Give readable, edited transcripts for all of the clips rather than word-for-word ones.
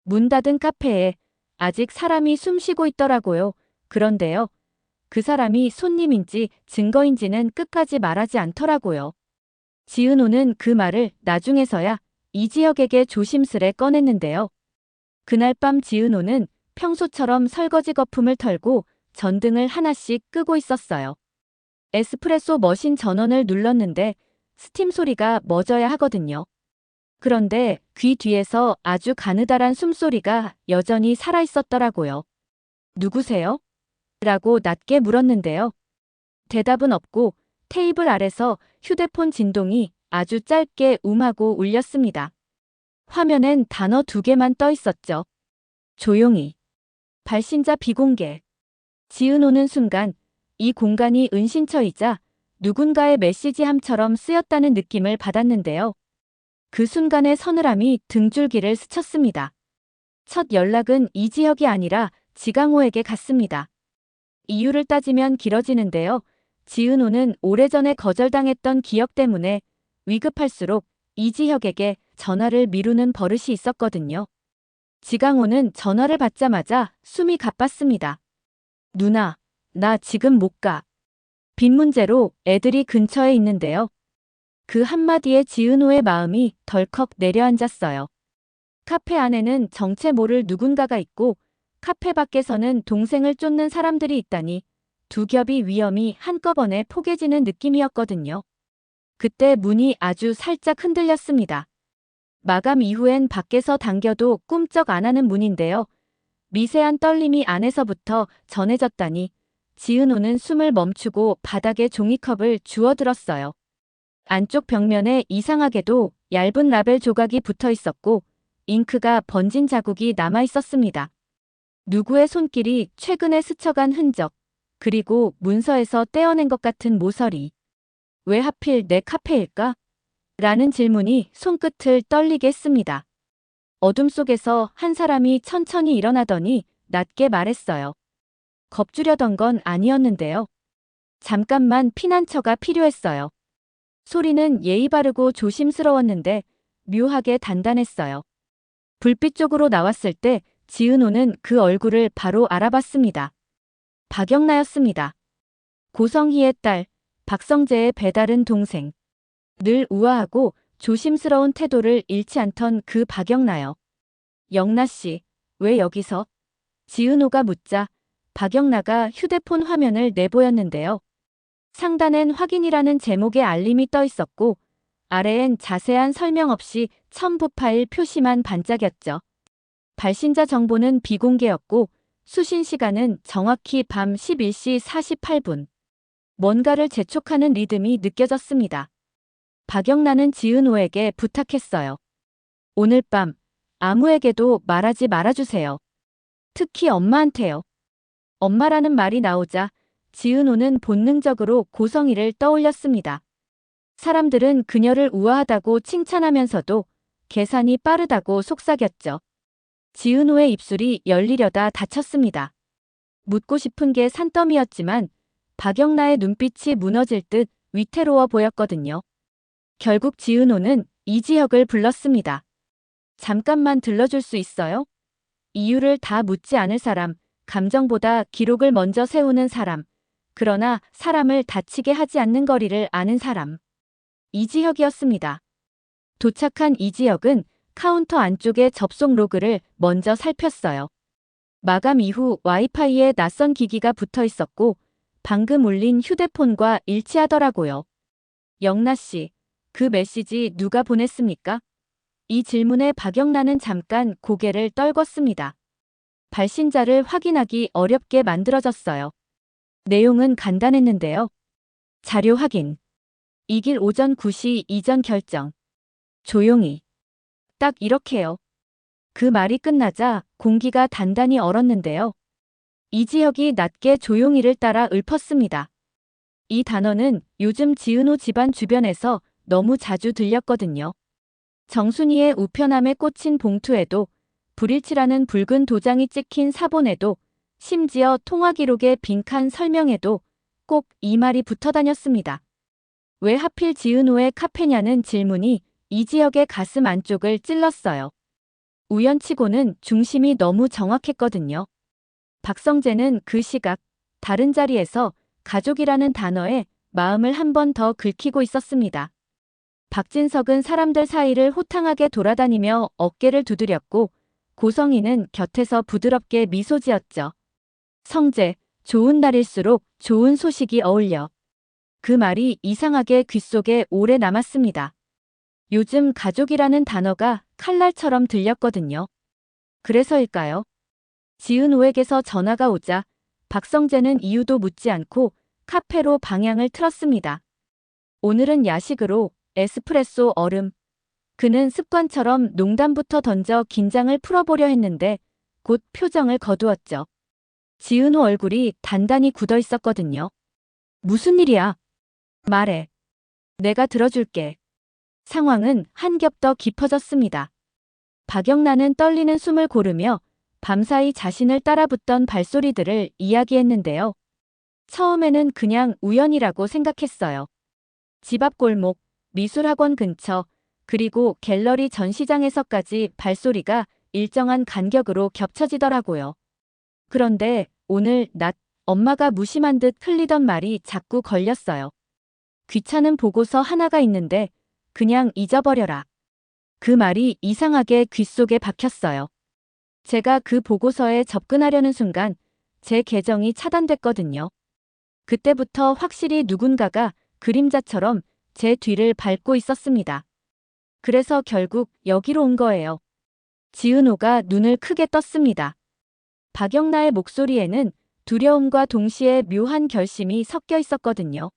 문 닫은 카페에 아직 사람이 숨 쉬고 있더라고요. 그런데요. 그 사람이 손님인지 증거인지는 끝까지 말하지 않더라고요. 지은호는 그 말을 나중에서야 이지혁에게 조심스레 꺼냈는데요. 그날 밤 지은호는 평소처럼 설거지 거품을 털고 전등을 하나씩 끄고 있었어요. 에스프레소 머신 전원을 눌렀는데 스팀 소리가 멎어야 하거든요. 그런데 귀 뒤에서 아주 가느다란 숨소리가 여전히 살아있었더라고요. 누구세요? 라고 낮게 물었는데요. 대답은 없고 테이블 아래서 휴대폰 진동이 아주 짧게 하고 울렸습니다. 화면엔 단어 2개만 떠 있었죠. 조용히. 발신자 비공개. 지은호는 순간 이 공간이 은신처이자 누군가의 메시지함처럼 쓰였다는 느낌을 받았는데요. 그 순간의 서늘함이 등줄기를 스쳤습니다. 첫 연락은 이지혁이 아니라 지강호에게 갔습니다. 이유를 따지면 길어지는데요. 지은호는 오래전에 거절당했던 기억 때문에 위급할수록 이지혁에게 전화를 미루는 버릇이 있었거든요. 지강호는 전화를 받자마자 숨이 가빴습니다. 누나, 나 지금 못 가. 빈 문제로 애들이 근처에 있는데요. 그 한마디에 지은호의 마음이 덜컥 내려앉았어요. 카페 안에는 정체 모를 누군가가 있고 카페 밖에서는 동생을 쫓는 사람들이 있다니 두 겹이 위험이 한꺼번에 포개지는 느낌이었거든요. 그때 문이 아주 살짝 흔들렸습니다. 마감 이후엔 밖에서 당겨도 꿈쩍 안 하는 문인데요. 미세한 떨림이 안에서부터 전해졌다니 지은호는 숨을 멈추고 바닥에 종이컵을 주워들었어요. 안쪽 벽면에 이상하게도 얇은 라벨 조각이 붙어 있었고 잉크가 번진 자국이 남아 있었습니다. 누구의 손길이 최근에 스쳐간 흔적, 그리고 문서에서 떼어낸 것 같은 모서리. 왜 하필 내 카페일까? 라는 질문이 손끝을 떨리게 했습니다. 어둠 속에서 한 사람이 천천히 일어나더니 낮게 말했어요. 겁주려던 건 아니었는데요. 잠깐만 피난처가 필요했어요. 소리는 예의 바르고 조심스러웠는데 묘하게 단단했어요. 불빛 쪽으로 나왔을 때 지은호는 그 얼굴을 바로 알아봤습니다. 박영나였습니다. 고성희의 딸, 박성재의 배다른 동생. 늘 우아하고 조심스러운 태도를 잃지 않던 그 박영나요. 영나 씨, 왜 여기서? 지은호가 묻자 박영나가 휴대폰 화면을 내보였는데요. 상단엔 확인이라는 제목의 알림이 떠 있었고 아래엔 자세한 설명 없이 첨부 파일 표시만 반짝였죠. 발신자 정보는 비공개였고 수신 시간은 정확히 밤 11시 48분. 뭔가를 재촉하는 리듬이 느껴졌습니다. 박영란은 지은호에게 부탁했어요. 오늘 밤 아무에게도 말하지 말아주세요. 특히 엄마한테요. 엄마라는 말이 나오자 지은호는 본능적으로 고성희를 떠올렸습니다. 사람들은 그녀를 우아하다고 칭찬하면서도 계산이 빠르다고 속삭였죠. 지은호의 입술이 열리려다 닫혔습니다. 묻고 싶은 게 산더미였지만 박영나의 눈빛이 무너질 듯 위태로워 보였거든요. 결국 지은호는 이지혁을 불렀습니다. 잠깐만 들러줄 수 있어요? 이유를 다 묻지 않을 사람, 감정보다 기록을 먼저 세우는 사람, 그러나 사람을 다치게 하지 않는 거리를 아는 사람. 이지혁이었습니다. 도착한 이지혁은 카운터 안쪽의 접속 로그를 먼저 살폈어요. 마감 이후 와이파이에 낯선 기기가 붙어 있었고 방금 울린 휴대폰과 일치하더라고요. 영나 씨, 그 메시지 누가 보냈습니까? 이 질문에 박영란은 잠깐 고개를 떨궜습니다. 발신자를 확인하기 어렵게 만들어졌어요. 내용은 간단했는데요. 자료 확인. 이길 오전 9시 이전 결정. 조용히. 딱 이렇게요. 그 말이 끝나자 공기가 단단히 얼었는데요. 이지혁이 낮게 조용히를 따라 읊었습니다. 이 단어는 요즘 지은호 집안 주변에서 너무 자주 들렸거든요. 정순이의 우편함에 꽂힌 봉투에도 불일치라는 붉은 도장이 찍힌 사본에도 심지어 통화 기록의 빈칸 설명에도 꼭 이 말이 붙어 다녔습니다. 왜 하필 지은호의 카페냐는 질문이 이지혁의 가슴 안쪽을 찔렀어요. 우연치고는 중심이 너무 정확했거든요. 박성재는 그 시각 다른 자리에서 가족이라는 단어에 마음을 한 번 더 긁히고 있었습니다. 박진석은 사람들 사이를 호탕하게 돌아다니며 어깨를 두드렸고 고성희는 곁에서 부드럽게 미소 지었죠. 성재, 좋은 날일수록 좋은 소식이 어울려. 그 말이 이상하게 귓속에 오래 남았습니다. 요즘 가족이라는 단어가 칼날처럼 들렸거든요. 그래서일까요? 지은호에게서 전화가 오자 박성재는 이유도 묻지 않고 카페로 방향을 틀었습니다. 오늘은 야식으로 에스프레소 얼음. 그는 습관처럼 농담부터 던져 긴장을 풀어보려 했는데 곧 표정을 거두었죠. 지은호 얼굴이 단단히 굳어 있었거든요. 무슨 일이야? 말해. 내가 들어줄게. 상황은 한 겹 더 깊어졌습니다. 박영란은 떨리는 숨을 고르며 밤사이 자신을 따라붙던 발소리들을 이야기했는데요. 처음에는 그냥 우연이라고 생각했어요. 집 앞 골목, 미술학원 근처, 그리고 갤러리 전시장에서까지 발소리가 일정한 간격으로 겹쳐지더라고요. 그런데 오늘 낮 엄마가 무심한 듯 흘리던 말이 자꾸 걸렸어요. 귀찮은 보고서 하나가 있는데 그냥 잊어버려라. 그 말이 이상하게 귓속에 박혔어요. 제가 그 보고서에 접근하려는 순간 제 계정이 차단됐거든요. 그때부터 확실히 누군가가 그림자처럼 제 뒤를 밟고 있었습니다. 그래서 결국 여기로 온 거예요. 지은호가 눈을 크게 떴습니다. 박영나의 목소리에는 두려움과 동시에 묘한 결심이 섞여 있었거든요.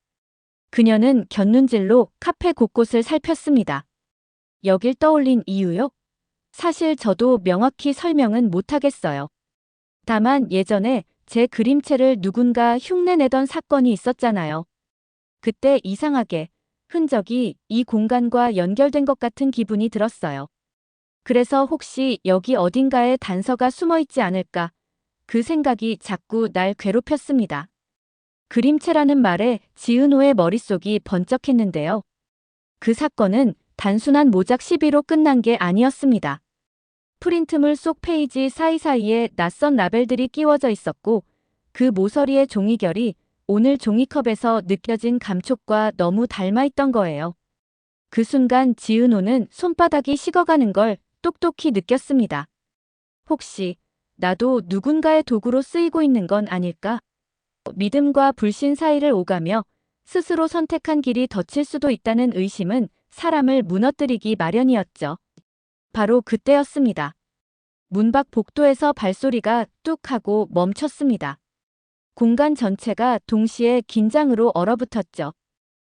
그녀는 곁눈질로 카페 곳곳을 살폈습니다. 여길 떠올린 이유요? 사실 저도 명확히 설명은 못하겠어요. 다만 예전에 제 그림체를 누군가 흉내내던 사건이 있었잖아요. 그때 이상하게 흔적이 이 공간과 연결된 것 같은 기분이 들었어요. 그래서 혹시 여기 어딘가에 단서가 숨어 있지 않을까? 그 생각이 자꾸 날 괴롭혔습니다. 그림체라는 말에 지은호의 머릿속이 번쩍했는데요. 그 사건은 단순한 모작 시비로 끝난 게 아니었습니다. 프린트물 속 페이지 사이사이에 낯선 라벨들이 끼워져 있었고 그 모서리의 종이결이 오늘 종이컵에서 느껴진 감촉과 너무 닮아있던 거예요. 그 순간 지은호는 손바닥이 식어가는 걸 똑똑히 느꼈습니다. 혹시 나도 누군가의 도구로 쓰이고 있는 건 아닐까? 믿음과 불신 사이를 오가며 스스로 선택한 길이 덧칠 수도 있다는 의심은 사람을 무너뜨리기 마련이었죠. 바로 그때였습니다. 문 밖 복도에서 발소리가 뚝 하고 멈췄습니다. 공간 전체가 동시에 긴장으로 얼어붙었죠.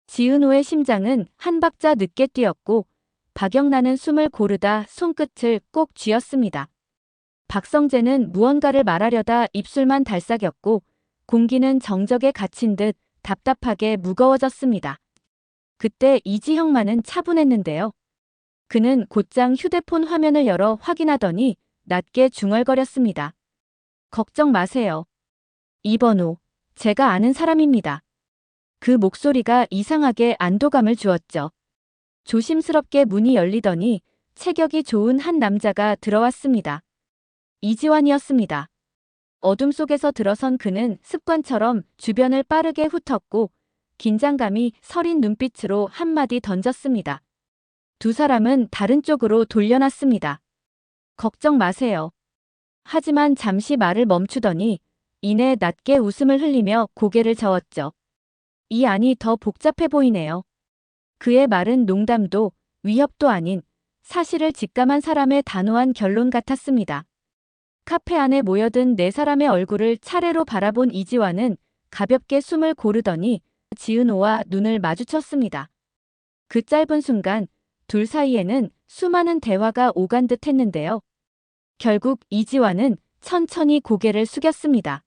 지은호의 심장은 한 박자 늦게 뛰었고 박영란은 숨을 고르다 손끝을 꼭 쥐었습니다. 박성재는 무언가를 말하려다 입술만 달싹였고 공기는 정적에 갇힌 듯 답답하게 무거워졌습니다. 그때 이지형만은 차분했는데요. 그는 곧장 휴대폰 화면을 열어 확인하더니 낮게 중얼거렸습니다. 걱정 마세요. 이번호, 제가 아는 사람입니다. 그 목소리가 이상하게 안도감을 주었죠. 조심스럽게 문이 열리더니 체격이 좋은 한 남자가 들어왔습니다. 이지환이었습니다. 어둠 속에서 들어선 그는 습관처럼 주변을 빠르게 훑었고 긴장감이 서린 눈빛으로 한마디 던졌습니다. 두 사람은 다른 쪽으로 돌려놨습니다. 걱정 마세요. 하지만 잠시 말을 멈추더니 이내 낮게 웃음을 흘리며 고개를 저었죠. 이 안이 더 복잡해 보이네요. 그의 말은 농담도 위협도 아닌 사실을 직감한 사람의 단호한 결론 같았습니다. 카페 안에 모여든 네 사람의 얼굴을 차례로 바라본 이지환은 가볍게 숨을 고르더니 지은호와 눈을 마주쳤습니다. 그 짧은 순간 둘 사이에는 수많은 대화가 오간 듯 했는데요. 결국 이지환은 천천히 고개를 숙였습니다.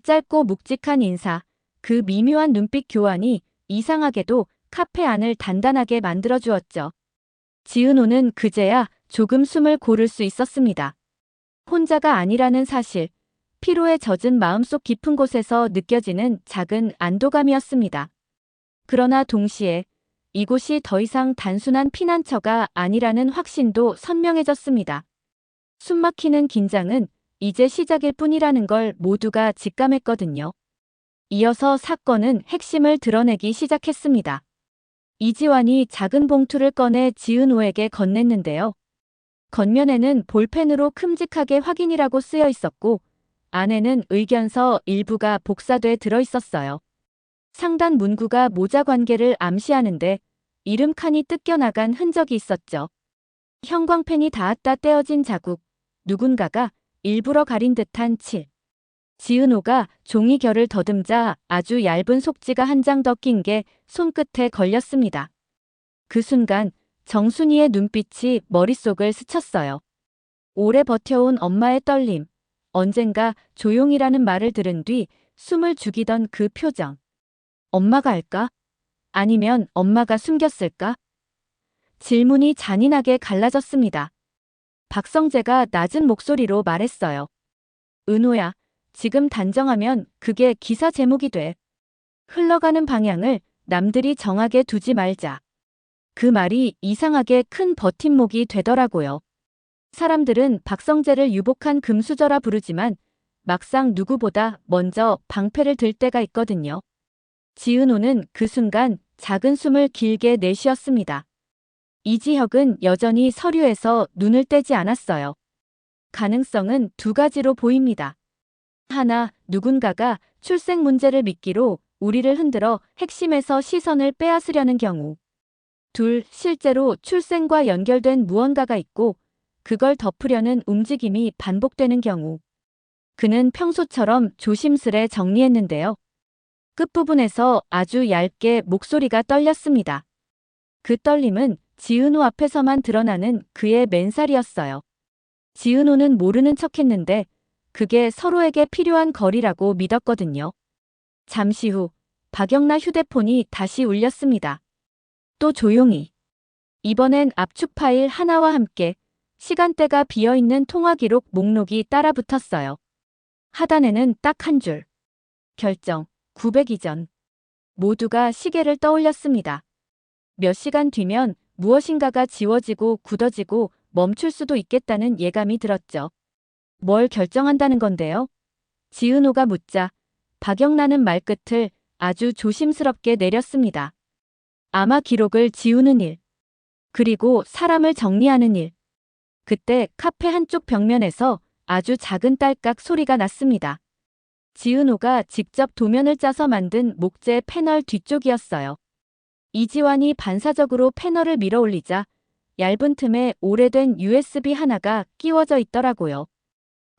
짧고 묵직한 인사, 그 미묘한 눈빛 교환이 이상하게도 카페 안을 단단하게 만들어주었죠. 지은호는 그제야 조금 숨을 고를 수 있었습니다. 혼자가 아니라는 사실, 피로에 젖은 마음속 깊은 곳에서 느껴지는 작은 안도감이었습니다. 그러나 동시에 이곳이 더 이상 단순한 피난처가 아니라는 확신도 선명해졌습니다. 숨막히는 긴장은 이제 시작일 뿐이라는 걸 모두가 직감했거든요. 이어서 사건은 핵심을 드러내기 시작했습니다. 이지환이 작은 봉투를 꺼내 지은호에게 건넸는데요. 겉면에는 볼펜으로 큼직하게 확인이라고 쓰여 있었고 안에는 의견서 일부가 복사돼 들어 있었어요. 상단 문구가 모자 관계를 암시하는데 이름 칸이 뜯겨나간 흔적이 있었죠. 형광펜이 닿았다 떼어진 자국, 누군가가 일부러 가린 듯한 칠. 지은호가 종이 결을 더듬자 아주 얇은 속지가 한 장 더 낀 게 손끝에 걸렸습니다. 그 순간 정순이의 눈빛이 머릿속을 스쳤어요. 오래 버텨온 엄마의 떨림, 언젠가 조용이라는 말을 들은 뒤 숨을 죽이던 그 표정. 엄마가 알까? 아니면 엄마가 숨겼을까? 질문이 잔인하게 갈라졌습니다. 박성재가 낮은 목소리로 말했어요. 은호야, 지금 단정하면 그게 기사 제목이 돼. 흘러가는 방향을 남들이 정하게 두지 말자. 그 말이 이상하게 큰 버팀목이 되더라고요. 사람들은 박성재를 유복한 금수저라 부르지만 막상 누구보다 먼저 방패를 들 때가 있거든요. 지은호는 그 순간 작은 숨을 길게 내쉬었습니다. 이지혁은 여전히 서류에서 눈을 떼지 않았어요. 가능성은 두 가지로 보입니다. 하나, 누군가가 출생 문제를 미끼로 우리를 흔들어 핵심에서 시선을 빼앗으려는 경우. 둘, 실제로 출생과 연결된 무언가가 있고 그걸 덮으려는 움직임이 반복되는 경우. 그는 평소처럼 조심스레 정리했는데요. 끝부분에서 아주 얇게 목소리가 떨렸습니다. 그 떨림은 지은호 앞에서만 드러나는 그의 맨살이었어요. 지은호는 모르는 척했는데 그게 서로에게 필요한 거리라고 믿었거든요. 잠시 후 박영나 휴대폰이 다시 울렸습니다. 또 조용히. 이번엔 압축 파일 하나와 함께 시간대가 비어있는 통화 기록 목록이 따라 붙었어요. 하단에는 딱 한 줄. 결정, 900 이전. 모두가 시계를 떠올렸습니다. 몇 시간 뒤면 무엇인가가 지워지고 굳어지고 멈출 수도 있겠다는 예감이 들었죠. 뭘 결정한다는 건데요? 지은호가 묻자 박영란은 말끝을 아주 조심스럽게 내렸습니다. 아마 기록을 지우는 일. 그리고 사람을 정리하는 일. 그때 카페 한쪽 벽면에서 아주 작은 딸깍 소리가 났습니다. 지은호가 직접 도면을 짜서 만든 목재 패널 뒤쪽이었어요. 이지환이 반사적으로 패널을 밀어 올리자 얇은 틈에 오래된 USB 하나가 끼워져 있더라고요.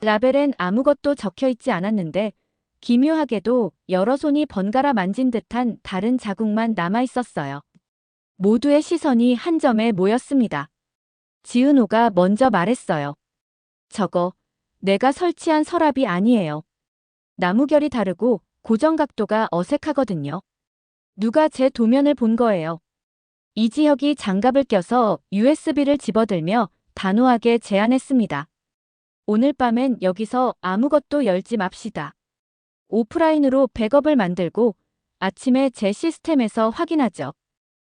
라벨엔 아무것도 적혀 있지 않았는데 기묘하게도 여러 손이 번갈아 만진 듯한 다른 자국만 남아 있었어요. 모두의 시선이 한 점에 모였습니다. 지은호가 먼저 말했어요. 저거 내가 설치한 서랍이 아니에요. 나무결이 다르고 고정 각도가 어색하거든요. 누가 제 도면을 본 거예요. 이지혁이 장갑을 껴서 USB를 집어들며 단호하게 제안했습니다. 오늘 밤엔 여기서 아무것도 열지 맙시다. 오프라인으로 백업을 만들고 아침에 제 시스템에서 확인하죠.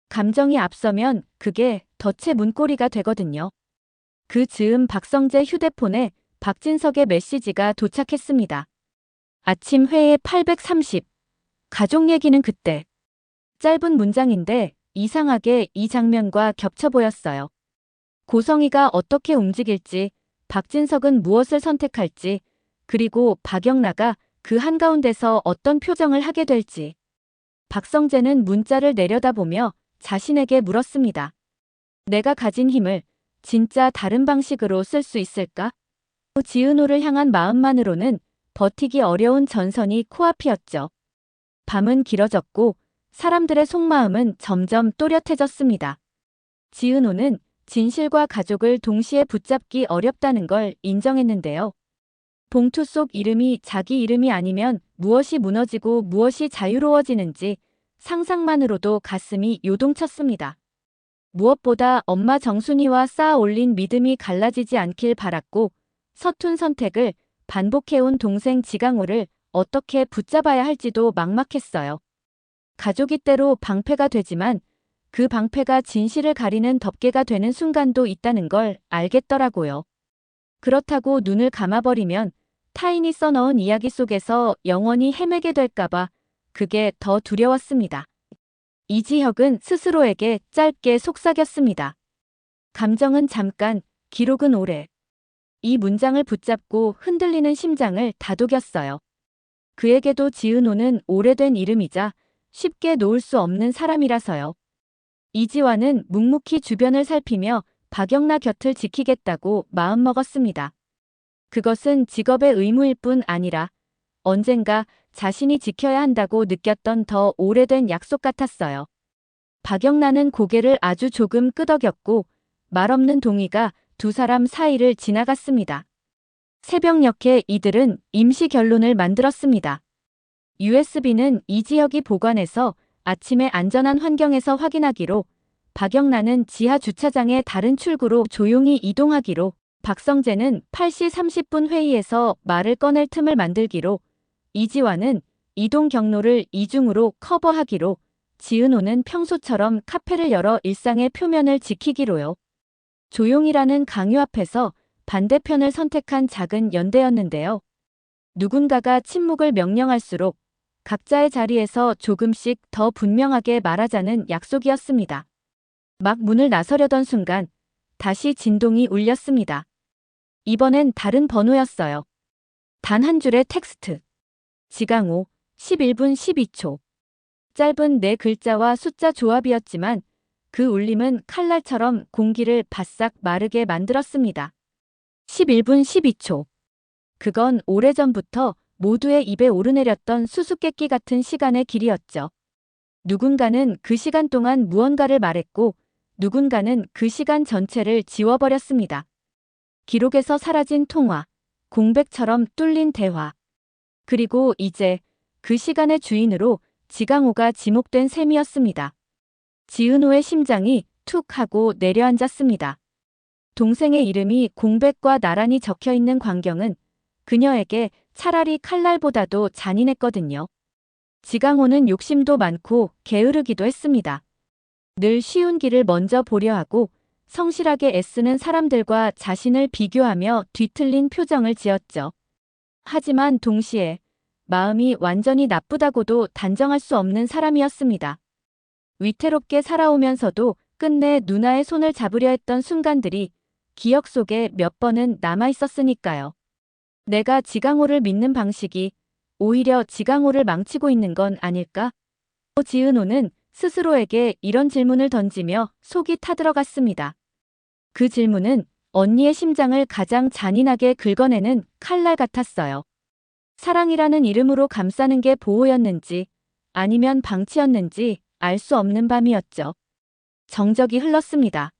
감정이 앞서면 그게 덫의 문고리가 되거든요. 그 즈음 박성재 휴대폰에 박진석의 메시지가 도착했습니다. 아침 회의 830. 가족 얘기는 그때. 짧은 문장인데 이상하게 이 장면과 겹쳐 보였어요. 고성이가 어떻게 움직일지, 박진석은 무엇을 선택할지, 그리고 박영라가 그 한가운데서 어떤 표정을 하게 될지. 박성재는 문자를 내려다보며 자신에게 물었습니다. 내가 가진 힘을 진짜 다른 방식으로 쓸 수 있을까? 지은호를 향한 마음만으로는 버티기 어려운 전선이 코앞이었죠. 밤은 길어졌고 사람들의 속마음은 점점 또렷해졌습니다. 지은호는 진실과 가족을 동시에 붙잡기 어렵다는 걸 인정했는데요. 봉투 속 이름이 자기 이름이 아니면 무엇이 무너지고 무엇이 자유로워지는지 상상만으로도 가슴이 요동쳤습니다. 무엇보다 엄마 정순이와 쌓아 올린 믿음이 갈라지지 않길 바랐고 서툰 선택을 반복해온 동생 지강호를 어떻게 붙잡아야 할지도 막막했어요. 가족이 때로 방패가 되지만 그 방패가 진실을 가리는 덮개가 되는 순간도 있다는 걸 알겠더라고요. 그렇다고 눈을 감아버리면 타인이 써넣은 이야기 속에서 영원히 헤매게 될까봐 그게 더 두려웠습니다. 이지혁은 스스로에게 짧게 속삭였습니다. 감정은 잠깐, 기록은 오래. 이 문장을 붙잡고 흔들리는 심장을 다독였어요. 그에게도 지은호는 오래된 이름이자 쉽게 놓을 수 없는 사람이라서요. 이지화는 묵묵히 주변을 살피며 박영나 곁을 지키겠다고 마음먹었습니다. 그것은 직업의 의무일 뿐 아니라 언젠가 자신이 지켜야 한다고 느꼈던 더 오래된 약속 같았어요. 박영나는 고개를 아주 조금 끄덕였고 말없는 동의가 두 사람 사이를 지나갔습니다. 새벽녘에 이들은 임시 결론을 만들었습니다. USB는 이지혁이 보관해서 아침에 안전한 환경에서 확인하기로, 박영란은 지하 주차장의 다른 출구로 조용히 이동하기로, 박성재는 8시 30분 회의에서 말을 꺼낼 틈을 만들기로, 이지화는 이동 경로를 이중으로 커버하기로, 지은호는 평소처럼 카페를 열어 일상의 표면을 지키기로요. 조용이라는 강요 앞에서 반대편을 선택한 작은 연대였는데요. 누군가가 침묵을 명령할수록 각자의 자리에서 조금씩 더 분명하게 말하자는 약속이었습니다. 막 문을 나서려던 순간 다시 진동이 울렸습니다. 이번엔 다른 번호였어요. 단 한 줄의 텍스트. 지강호, 11분 12초. 짧은 네 글자와 숫자 조합이었지만 그 울림은 칼날처럼 공기를 바싹 마르게 만들었습니다. 11분 12초. 그건 오래전부터 모두의 입에 오르내렸던 수수께끼 같은 시간의 길이었죠. 누군가는 그 시간 동안 무언가를 말했고 누군가는 그 시간 전체를 지워버렸습니다. 기록에서 사라진 통화, 공백처럼 뚫린 대화. 그리고 이제 그 시간의 주인으로 지강호가 지목된 셈이었습니다. 지은호의 심장이 툭 하고 내려앉았습니다. 동생의 이름이 공백과 나란히 적혀있는 광경은 그녀에게 차라리 칼날보다도 잔인했거든요. 지강호는 욕심도 많고 게으르기도 했습니다. 늘 쉬운 길을 먼저 보려 하고 성실하게 애쓰는 사람들과 자신을 비교하며 뒤틀린 표정을 지었죠. 하지만 동시에 마음이 완전히 나쁘다고도 단정할 수 없는 사람이었습니다. 위태롭게 살아오면서도 끝내 누나의 손을 잡으려 했던 순간들이 기억 속에 몇 번은 남아있었으니까요. 내가 지강호를 믿는 방식이 오히려 지강호를 망치고 있는 건 아닐까? 지은호는 스스로에게 이런 질문을 던지며 속이 타들어갔습니다. 그 질문은 언니의 심장을 가장 잔인하게 긁어내는 칼날 같았어요. 사랑이라는 이름으로 감싸는 게 보호였는지 아니면 방치였는지 알 수 없는 밤이었죠. 정적이 흘렀습니다.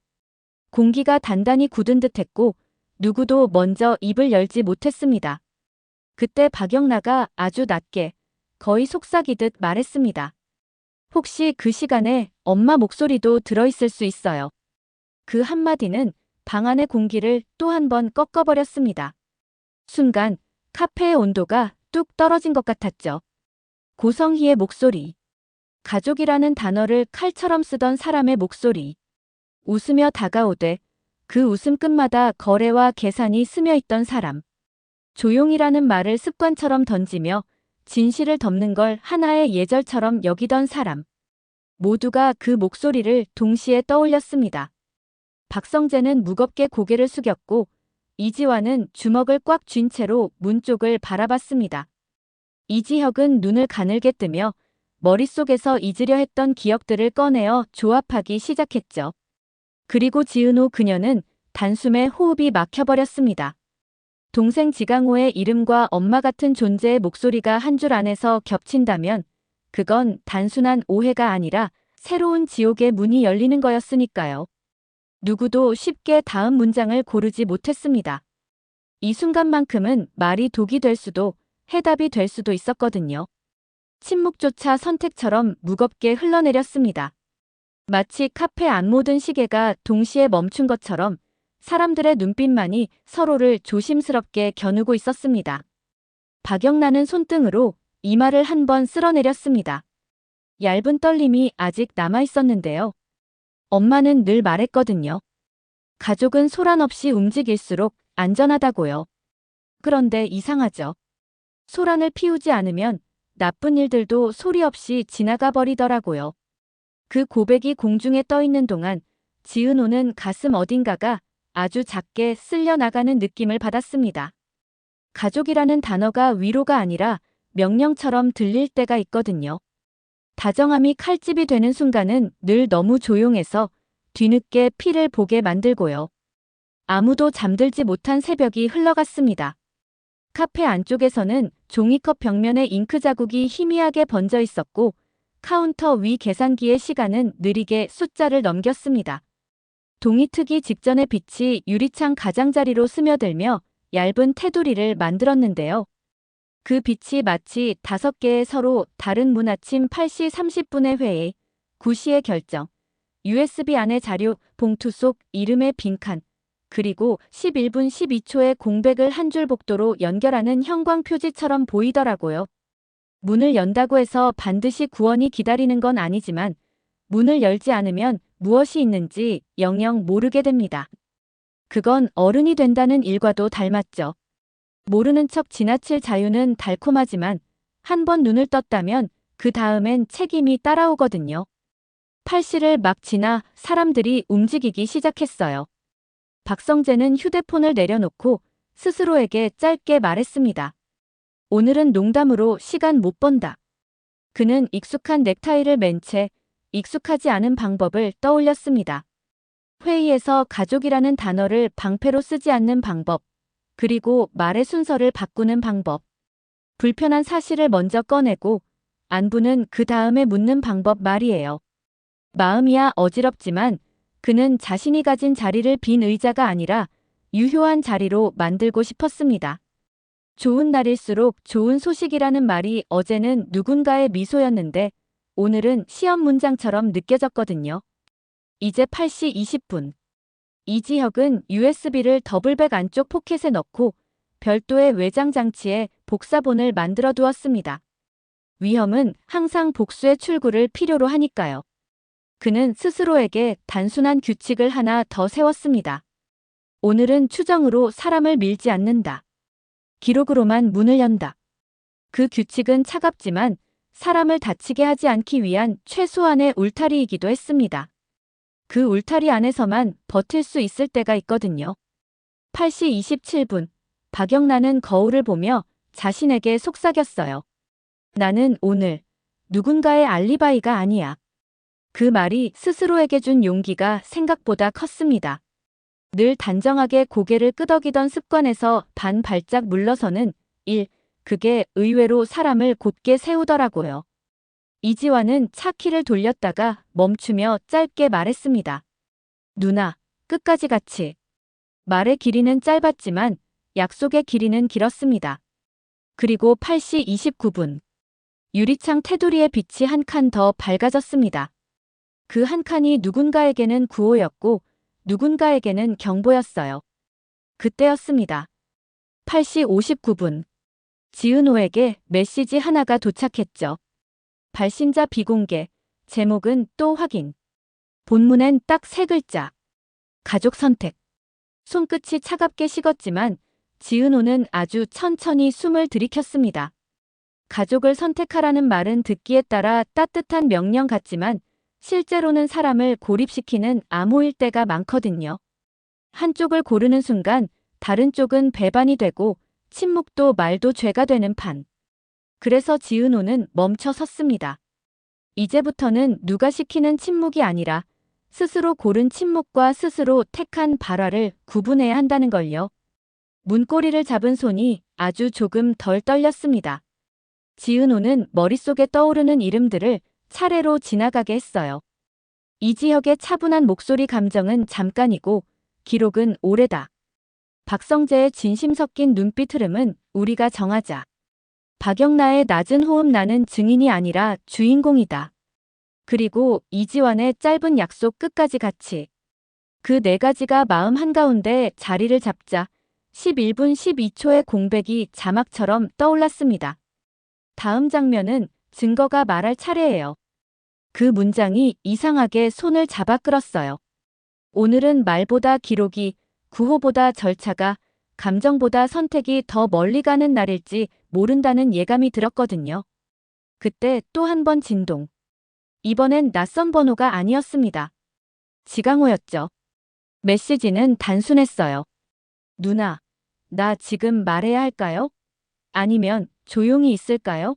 공기가 단단히 굳은 듯했고 누구도 먼저 입을 열지 못했습니다. 그때 박영나가 아주 낮게 거의 속삭이듯 말했습니다. 혹시 그 시간에 엄마 목소리도 들어있을 수 있어요. 그 한마디는 방 안의 공기를 또 한 번 꺾어버렸습니다. 순간 카페의 온도가 뚝 떨어진 것 같았죠. 고성희의 목소리. 가족이라는 단어를 칼처럼 쓰던 사람의 목소리. 웃으며 다가오되 그 웃음 끝마다 거래와 계산이 스며 있던 사람. 조용이라는 말을 습관처럼 던지며 진실을 덮는 걸 하나의 예절처럼 여기던 사람. 모두가 그 목소리를 동시에 떠올렸습니다. 박성재는 무겁게 고개를 숙였고 이지화는 주먹을 꽉 쥔 채로 문 쪽을 바라봤습니다. 이지혁은 눈을 가늘게 뜨며 머릿속에서 잊으려 했던 기억들을 꺼내어 조합하기 시작했죠. 그리고 지은호 그녀는 단숨에 호흡이 막혀버렸습니다. 동생 지강호의 이름과 엄마 같은 존재의 목소리가 한 줄 안에서 겹친다면 그건 단순한 오해가 아니라 새로운 지옥의 문이 열리는 거였으니까요. 누구도 쉽게 다음 문장을 고르지 못했습니다. 이 순간만큼은 말이 독이 될 수도 해답이 될 수도 있었거든요. 침묵조차 선택처럼 무겁게 흘러내렸습니다. 마치 카페 안 모든 시계가 동시에 멈춘 것처럼 사람들의 눈빛만이 서로를 조심스럽게 겨누고 있었습니다. 박영란은 손등으로 이마를 한 번 쓸어내렸습니다. 얇은 떨림이 아직 남아있었는데요. 엄마는 늘 말했거든요. 가족은 소란 없이 움직일수록 안전하다고요. 그런데 이상하죠. 소란을 피우지 않으면 나쁜 일들도 소리 없이 지나가 버리더라고요. 그 고백이 공중에 떠 있는 동안 지은호는 가슴 어딘가가 아주 작게 쓸려 나가는 느낌을 받았습니다. 가족이라는 단어가 위로가 아니라 명령처럼 들릴 때가 있거든요. 다정함이 칼집이 되는 순간은 늘 너무 조용해서 뒤늦게 피를 보게 만들고요. 아무도 잠들지 못한 새벽이 흘러갔습니다. 카페 안쪽에서는 종이컵 벽면에 잉크 자국이 희미하게 번져 있었고 카운터 위 계산기의 시간은 느리게 숫자를 넘겼습니다. 동이 트기 직전의 빛이 유리창 가장자리로 스며들며 얇은 테두리를 만들었는데요. 그 빛이 마치 5개의 서로 다른 문 아침 8시 30분의 회의, 9시의 결정, USB 안의 자료, 봉투 속 이름의 빈칸, 그리고 11분 12초의 공백을 한 줄 복도로 연결하는 형광 표지처럼 보이더라고요. 문을 연다고 해서 반드시 구원이 기다리는 건 아니지만 문을 열지 않으면 무엇이 있는지 영영 모르게 됩니다. 그건 어른이 된다는 일과도 닮았죠. 모르는 척 지나칠 자유는 달콤하지만 한 번 눈을 떴다면 그 다음엔 책임이 따라오거든요. 8시를 막 지나 사람들이 움직이기 시작했어요. 박성재는 휴대폰을 내려놓고 스스로에게 짧게 말했습니다. 오늘은 농담으로 시간 못 번다. 그는 익숙한 넥타이를 맨 채 익숙하지 않은 방법을 떠올렸습니다. 회의에서 가족이라는 단어를 방패로 쓰지 않는 방법, 그리고 말의 순서를 바꾸는 방법. 불편한 사실을 먼저 꺼내고 안부는 그 다음에 묻는 방법 말이에요. 마음이야 어지럽지만 그는 자신이 가진 자리를 빈 의자가 아니라 유효한 자리로 만들고 싶었습니다. 좋은 날일수록 좋은 소식이라는 말이 어제는 누군가의 미소였는데 오늘은 시험 문장처럼 느껴졌거든요. 이제 8시 20분. 이지혁은 USB를 더블백 안쪽 포켓에 넣고 별도의 외장 장치에 복사본을 만들어 두었습니다. 위험은 항상 복수의 출구를 필요로 하니까요. 그는 스스로에게 단순한 규칙을 하나 더 세웠습니다. 오늘은 추정으로 사람을 밀지 않는다. 기록으로만 문을 연다. 그 규칙은 차갑지만 사람을 다치게 하지 않기 위한 최소한의 울타리이기도 했습니다. 그 울타리 안에서만 버틸 수 있을 때가 있거든요. 8시 27분, 박영란은 거울을 보며 자신에게 속삭였어요. 나는 오늘 누군가의 알리바이가 아니야. 그 말이 스스로에게 준 용기가 생각보다 컸습니다. 늘 단정하게 고개를 끄덕이던 습관에서 반 발짝 물러서는 일, 그게 의외로 사람을 곧게 세우더라고요. 이지환은 차 키를 돌렸다가 멈추며 짧게 말했습니다. 누나, 끝까지 같이. 말의 길이는 짧았지만 약속의 길이는 길었습니다. 그리고 8시 29분. 유리창 테두리의 빛이 한 칸 더 밝아졌습니다. 그 한 칸이 누군가에게는 구호였고 누군가에게는 경보였어요. 그때였습니다. 8시 59분. 지은호에게 메시지 하나가 도착했죠. 발신자 비공개, 제목은 또 확인. 본문엔 딱 3글자. 가족 선택. 손끝이 차갑게 식었지만 지은호는 아주 천천히 숨을 들이켰습니다. 가족을 선택하라는 말은 듣기에 따라 따뜻한 명령 같지만 실제로는 사람을 고립시키는 암호일 때가 많거든요. 한쪽을 고르는 순간 다른 쪽은 배반이 되고 침묵도 말도 죄가 되는 판. 그래서 지은호는 멈춰 섰습니다. 이제부터는 누가 시키는 침묵이 아니라 스스로 고른 침묵과 스스로 택한 발화를 구분해야 한다는 걸요. 문고리를 잡은 손이 아주 조금 덜 떨렸습니다. 지은호는 머릿속에 떠오르는 이름들을 차례로 지나가게 했어요. 이지혁의 차분한 목소리 감정은 잠깐이고 기록은 오래다. 박성재의 진심 섞인 눈빛 흐름은 우리가 정하자. 박영나의 낮은 호흡 나는 증인이 아니라 주인공이다. 그리고 이지환의 짧은 약속 끝까지 같이. 그 4가지가 마음 한가운데 자리를 잡자 11분 12초의 공백이 자막처럼 떠올랐습니다. 다음 장면은 증거가 말할 차례예요. 그 문장이 이상하게 손을 잡아 끌었어요. 오늘은 말보다 기록이, 구호보다 절차가, 감정보다 선택이 더 멀리 가는 날일지 모른다는 예감이 들었거든요. 그때 또 한 번 진동. 이번엔 낯선 번호가 아니었습니다. 지강호였죠. 메시지는 단순했어요. 누나, 나 지금 말해야 할까요? 아니면 조용히 있을까요?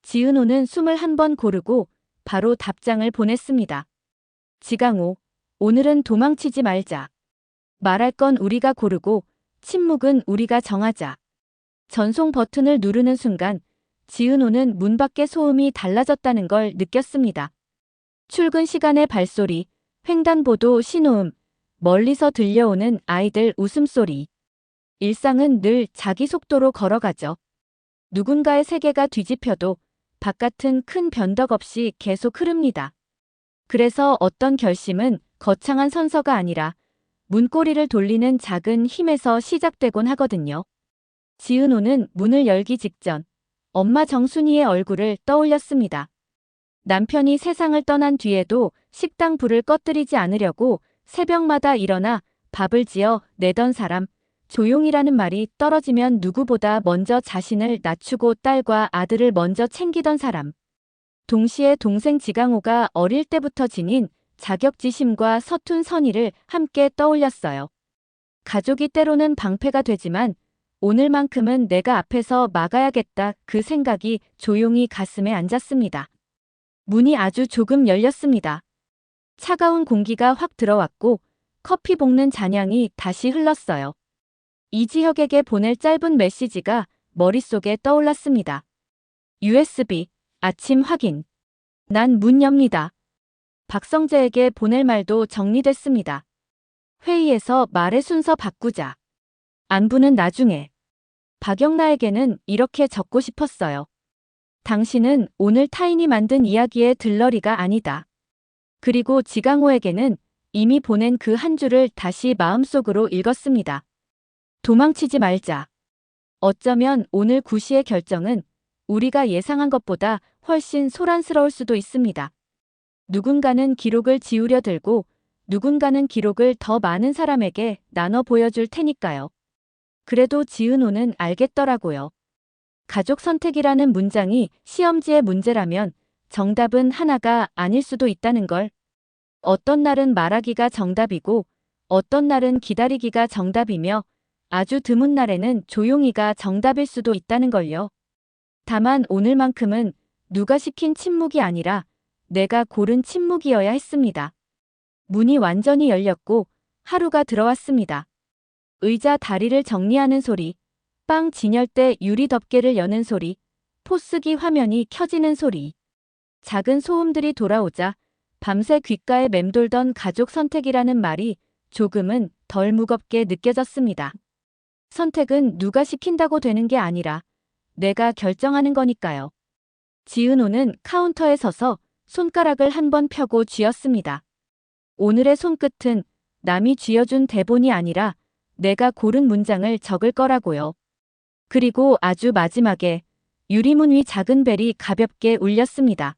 지은호는 숨을 한 번 고르고 바로 답장을 보냈습니다. 지강호, 오늘은 도망치지 말자. 말할 건 우리가 고르고 침묵은 우리가 정하자. 전송 버튼을 누르는 순간 지은호는 문 밖의 소음이 달라졌다는 걸 느꼈습니다. 출근 시간의 발소리, 횡단보도 신호음, 멀리서 들려오는 아이들 웃음소리. 일상은 늘 자기 속도로 걸어가죠. 누군가의 세계가 뒤집혀도 바깥은 큰 변덕 없이 계속 흐릅니다. 그래서 어떤 결심은 거창한 선서가 아니라 문고리를 돌리는 작은 힘에서 시작되곤 하거든요. 지은호는 문을 열기 직전 엄마 정순이의 얼굴을 떠올렸습니다. 남편이 세상을 떠난 뒤에도 식당 불을 꺼뜨리지 않으려고 새벽마다 일어나 밥을 지어 내던 사람, 조용이라는 말이 떨어지면 누구보다 먼저 자신을 낮추고 딸과 아들을 먼저 챙기던 사람. 동시에 동생 지강호가 어릴 때부터 지닌 자격지심과 서툰 선의를 함께 떠올렸어요. 가족이 때로는 방패가 되지만 오늘만큼은 내가 앞에서 막아야겠다, 그 생각이 조용히 가슴에 앉았습니다. 문이 아주 조금 열렸습니다. 차가운 공기가 확 들어왔고 커피 볶는 잔향이 다시 흘렀어요. 이지혁에게 보낼 짧은 메시지가 머릿속에 떠올랐습니다. USB, 아침 확인. 난 문 엽니다. 박성재에게 보낼 말도 정리됐습니다. 회의에서 말의 순서 바꾸자. 안부는 나중에. 박영나에게는 이렇게 적고 싶었어요. 당신은 오늘 타인이 만든 이야기의 들러리가 아니다. 그리고 지강호에게는 이미 보낸 그 한 줄을 다시 마음속으로 읽었습니다. 도망치지 말자. 어쩌면 오늘 9시의 결정은 우리가 예상한 것보다 훨씬 소란스러울 수도 있습니다. 누군가는 기록을 지우려 들고 누군가는 기록을 더 많은 사람에게 나눠 보여줄 테니까요. 그래도 지은호는 알겠더라고요. 가족 선택이라는 문장이 시험지의 문제라면 정답은 하나가 아닐 수도 있다는 걸. 어떤 날은 말하기가 정답이고 어떤 날은 기다리기가 정답이며 아주 드문 날에는 조용히가 정답일 수도 있다는 걸요. 다만 오늘만큼은 누가 시킨 침묵이 아니라 내가 고른 침묵이어야 했습니다. 문이 완전히 열렸고 하루가 들어왔습니다. 의자 다리를 정리하는 소리, 빵 진열대 유리 덮개를 여는 소리, 포스기 화면이 켜지는 소리. 작은 소음들이 돌아오자 밤새 귓가에 맴돌던 가족 선택이라는 말이 조금은 덜 무겁게 느껴졌습니다. 선택은 누가 시킨다고 되는 게 아니라 내가 결정하는 거니까요. 지은호는 카운터에 서서 손가락을 한 번 펴고 쥐었습니다. 오늘의 손끝은 남이 쥐어준 대본이 아니라 내가 고른 문장을 적을 거라고요. 그리고 아주 마지막에 유리문 위 작은 벨이 가볍게 울렸습니다.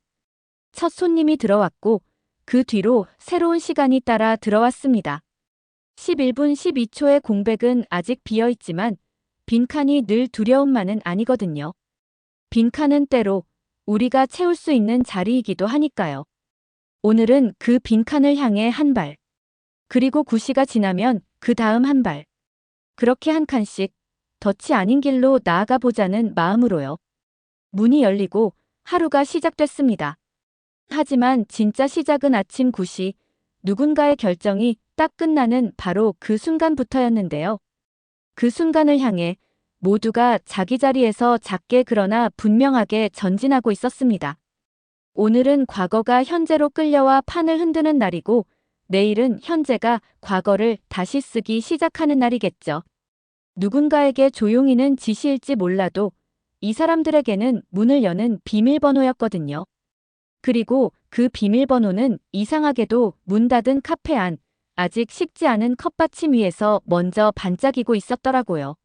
첫 손님이 들어왔고 그 뒤로 새로운 시간이 따라 들어왔습니다. 11분 12초의 공백은 아직 비어있지만 빈칸이 늘 두려움만은 아니거든요. 빈칸은 때로 우리가 채울 수 있는 자리이기도 하니까요. 오늘은 그 빈칸을 향해 한 발, 그리고 9시가 지나면 그 다음 한 발. 그렇게 한 칸씩 덫이 아닌 길로 나아가 보자는 마음으로요. 문이 열리고 하루가 시작됐습니다. 하지만 진짜 시작은 아침 9시, 누군가의 결정이 딱 끝나는 바로 그 순간부터였는데요. 그 순간을 향해 모두가 자기 자리에서 작게 그러나 분명하게 전진하고 있었습니다. 오늘은 과거가 현재로 끌려와 판을 흔드는 날이고 내일은 현재가 과거를 다시 쓰기 시작하는 날이겠죠. 누군가에게 조용히는 지시일지 몰라도 이 사람들에게는 문을 여는 비밀번호였거든요. 그리고 그 비밀번호는 이상하게도 문 닫은 카페 안, 아직 식지 않은 컵받침 위에서 먼저 반짝이고 있었더라고요.